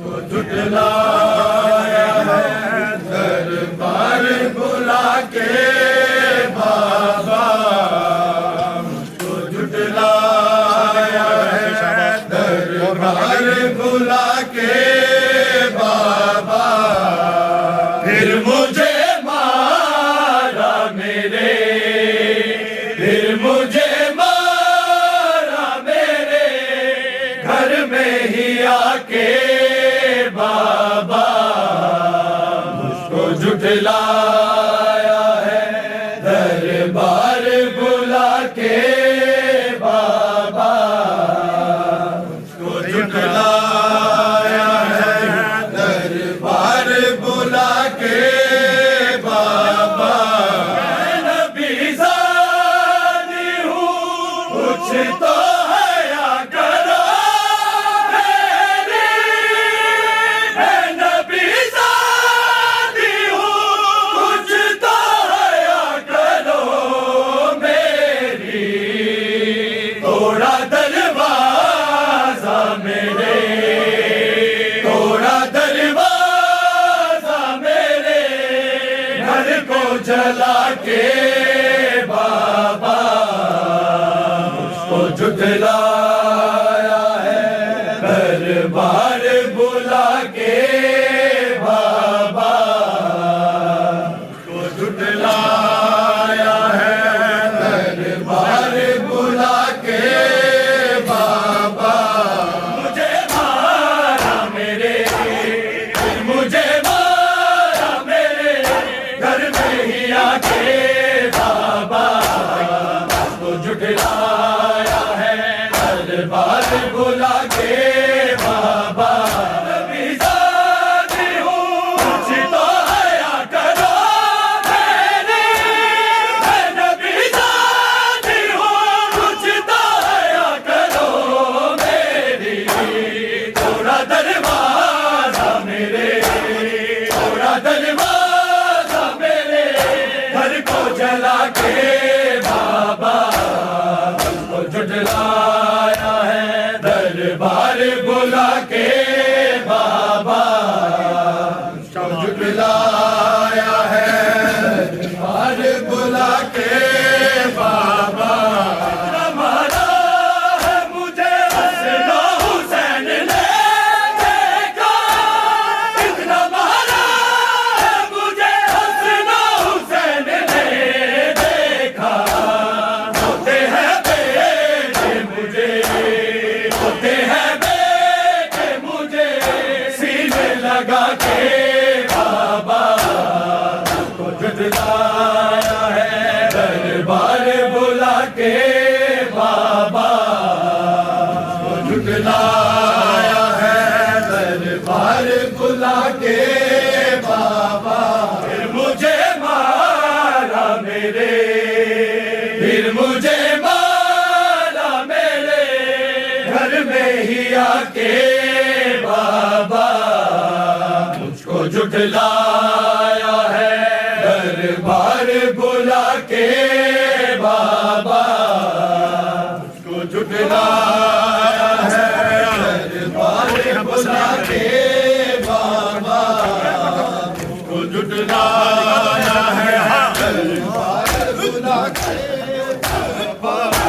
को झुठलाया है दरबार बुला के बाबा, मुझको झुठलाया है दरबार बुला के बाबा, फिर मुझे मारा मेरे, फिर मुझे मारा मेरे घर में ही आके बाबा, मुझको झुठलाया है दरबार बुला के बाबा, मुझको झुठलाया है दरबार बुला के बाबा। मैं नबी ज़ादी हूँ, कुछ तो हया करो मेरी, मैं नबी ज़ादी हूँ, कुछ तो हया करो मेरी, थोड़ा दरवाज़ा मेरे, थोड़ा दरवाज़ा मेरे घर को जला के बाबा, मुझको झुठलाया है दरबार बुला के बाबा, मुझको झुठलाया है दरबार बुला के बाबा। मुझे मारा मेरे, फिर मुझे मारा मेरे घर में ही आके बाबा, मुझको झुठलाया है दरबार बुला के बाबा। नबी ज़ादी हूँ, कुछ तो हया करो मेरी, मैं नबी ज़ादी हूँ, कुछ तो हया करो मेरी, थोड़ा दरवाज़ा मेरे, थोड़ा दरवाज़ा मेरे घर को जला के बाबा, मुझको झुठलाया है दरबार बुला के बाबा, मुझको झुठलाया है दरबार बुला के बाबा। इतना मारा है मुझे हसन हुसैन ने देखा, इतना मारा है मुझे हसन हुसैन ने देखा, होते हैं बेटे मुझे, होते हैं बेटे मुझे सीने लगा के बाबा, मुझको झुठलाया है दरबार बुला के बाबा, मुझको झुठलाया है दरबार बुला के बाबा। फिर मुझे मारा मेरे, फिर मुझे मारा मेरे घर में ही आके बाबा, मुझको झुठलाया है दरबार बुला के बाबा, मुझको झुठलाया है दरबार बुला के बाबा, मुझको झुठलाया है दरबार बुला के बाबा।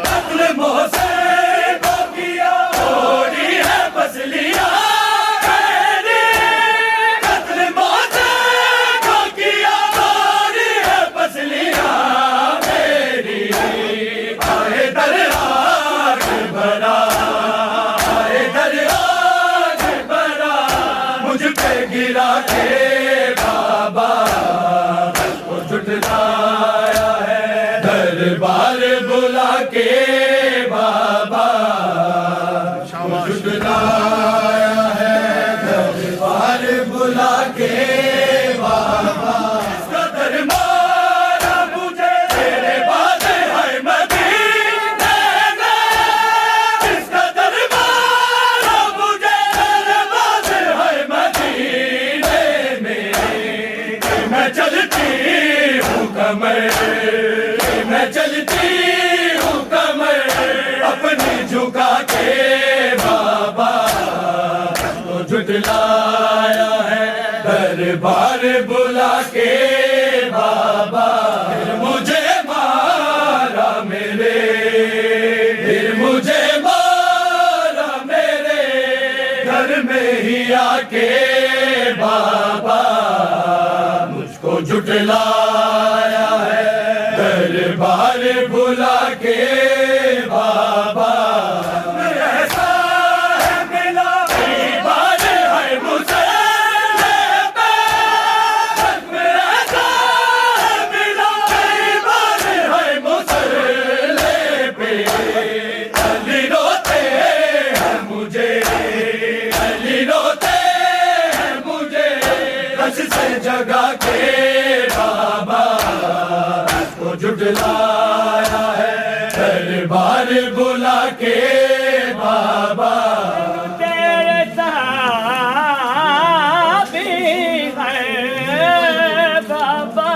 कत्ल मोहसिन को किया, थोड़ी है बसलियाँ मेरी, कत्ल मोहसिन को किया, थोड़ी है बसलियाँ मेरी, आए दरयार भरा, आए दरयार भरा मुझ पे गिरा के बाबा, मुझको झुठलाया है दरबार बुला के बाबा, मुझको झुठलाया है दरबार बुला के बाबा। इसका दरबार मुझे तेरे बाद है मदीने में, इसका दरबार मुझे तेरे बाद है मदीने में, मैं चलती हूँ कमर, मैं चलती हूँ कमर अपनी झुका के बाबा, तो झुठलाया है दरबार बुला के बाबा। फिर मुझे मारा मेरे, फिर मुझे मारा मेरे घर में ही आके बाबा। मुझको झुठलाया है दरबार बुला के बाबा। ऐसा है मिला कई बार है मुझे, ऐसा है मिला कई बार है मुझे पे। अली रोते हैं मुझे, अली रोते हैं मुझे रश से जगा के बाबा। को झुठलाया है दरबार बुला के बाबा। तेरे साबी है बाबा,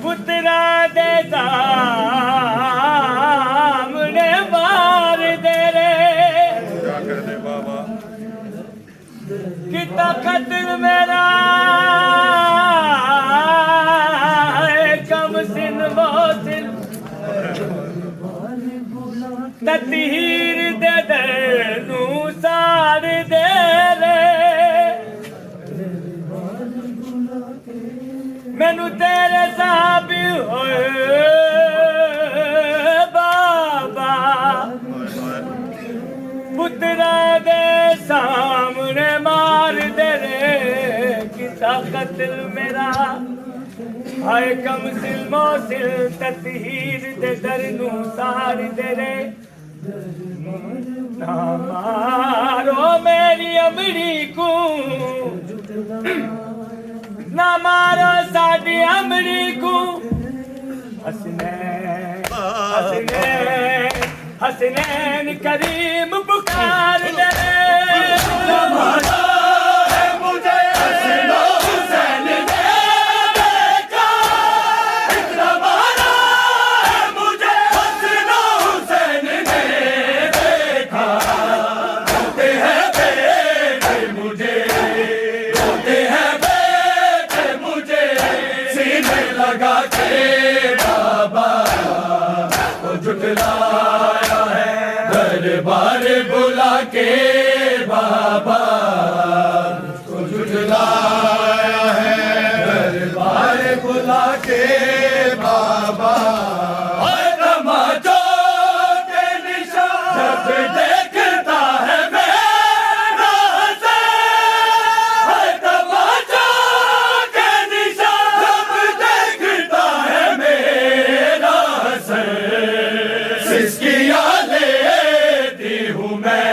पुत्रा दे सामने मार दे रे। कितना कत्ल मेरा कम सिन मोसिन ततीर दे नू साड़ दे रे। मैनू तेरे साबी होए बाबा, पुत्रा दे सामने मार दे रे। किसा कत्ल मेरा हाय कम सिल मोसिल ततीर दे दरनू साड़ दे रे। ना मारो मेरी अमरी को, ना मारो साडी अमरी को। हसने हसने हसनैन करीम पुकार दे रे। लगा के बाबा को झुठलाया है दरबार बुला के बाबा। को झुठलाया है दरबार बुला के बाबा। और तमाचों के निशान जब देखता है मेरा हसन, और तमाचों के निशान जब देखता है मेरा हसन। सिसकियाँ लेती हूँ मैं,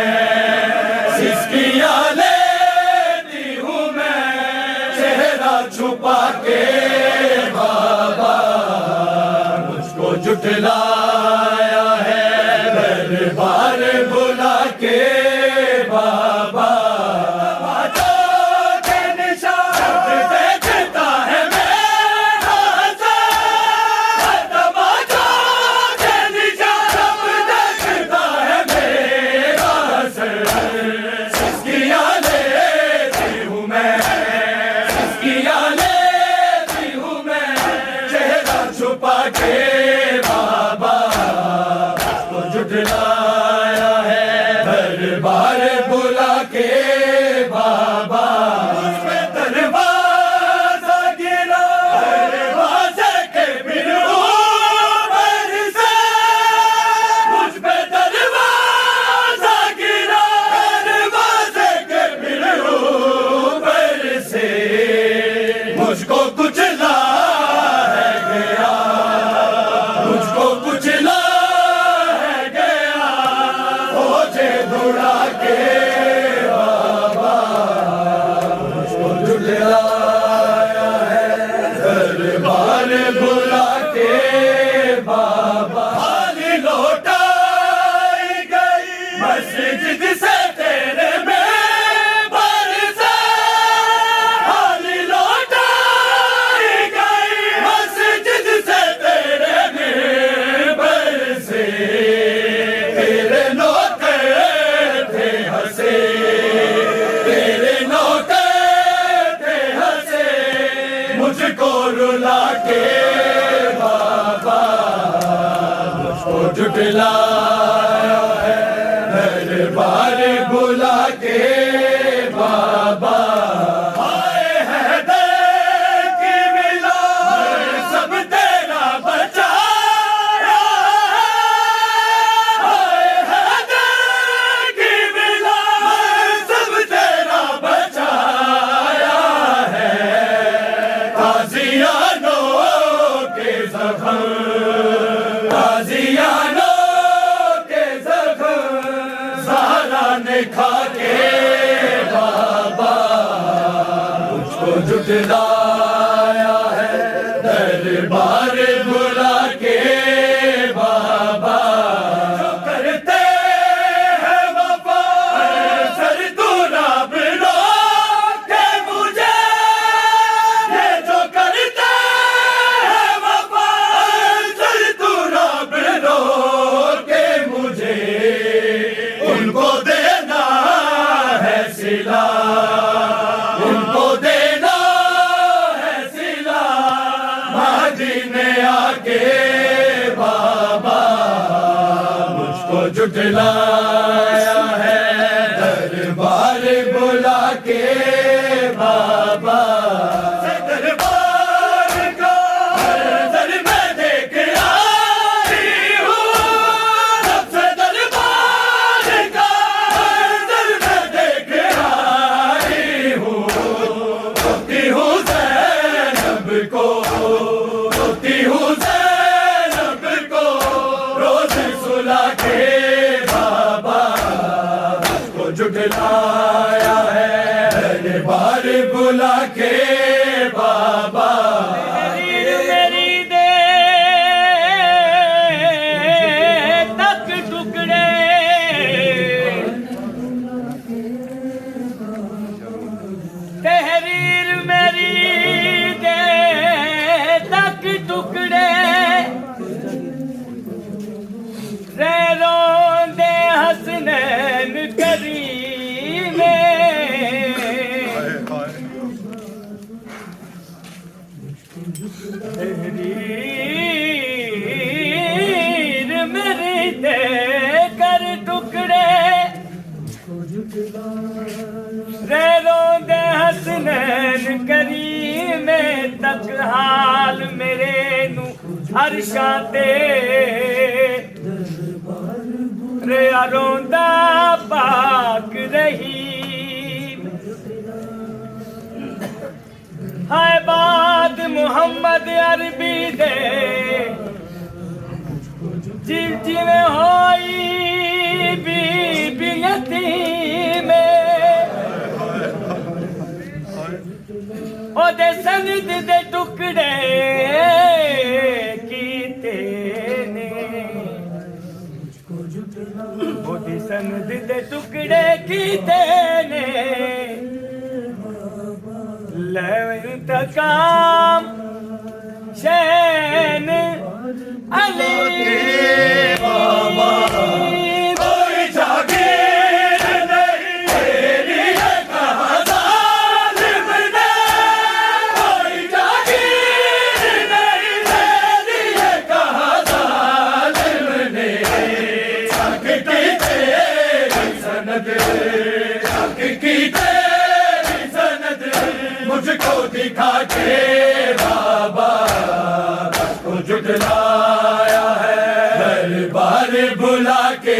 सिसकियाँ लेती हूँ मैं चेहरा छुपा के बाबा। मुझको झुठलाया है दरबार बुला के बाबा। तमाचों के निशान जब देखता है मेरा हसन, तमाचों के निशान जब देखता है मेरा हसन। सिसकियाँ लेती हूँ मैं, सिसकियाँ लेती हूँ मैं चेहरा छुपा के बाबा। को झुठलाया है दरबार बुला के बाबा। मुझ पे दरवाजा गिरा, दरवाजे के बिनु पर से। मुझ पे दरवाजा गिरा, दरवाजे के बिनु पर से। मुझको कुचला है गया, मुझको कुचला है गया। खोजे दौड़ा के जुटलाया है दरबार बुला के बाबा आए हैं दर की मिला सब तेरा बचाया आए हैं दर की मिला सब तेरा बचाया है ताजियानों के जख्म ताजियानों के जख्म ज़हरा ने खा के बाबा मुझको जुटलाया है दरबार बुला के बाबा जो करते हैं वफा सर तू ना बिलो के मुझे ये जो करते हैं वफा सर तू ना बिलो के मुझे उनको देना है सिला उनको देना है सिला मादी ने आके बाबा मुझको जुटलाया है दरबार बुला के बाबा दरबार का दर में देख आई हूँ सबसे दरबार का दर में देख आई हूँ रोती हूँ ज़ैनब को रोती हूँ ज़ैनब को रोज सुला के बाबा मुझको जुटलाया है दरबार बुला के बाबा मेरी दे तक टुकड़े तहरीर मेरी दे तक टुकड़े रैरों दे हसनैन करीमे तहरीर मेरी दे कर टुकड़े रैरों दे हसनैन करीमे तक हाल मेरे नू हर्षां ते रेया रोंदा पाक रही हाय बाद मुहम्मद अरबी दे जिव जिवें होई बीबी यतीम ओदे सनद दे टुकड़े कीते ने ओदे सनद दे टुकड़े कीते ने ले इंतकाम शैन अली कोई जागीर नहीं तेरी है कहाँ जालिम ने कोई जागीर नहीं तेरी है कहाँ जालिम ने हक की तेरी सनद हक की तेरी सनद मुझको दिखा के बाबा को जुटलाया है दरबार बुला के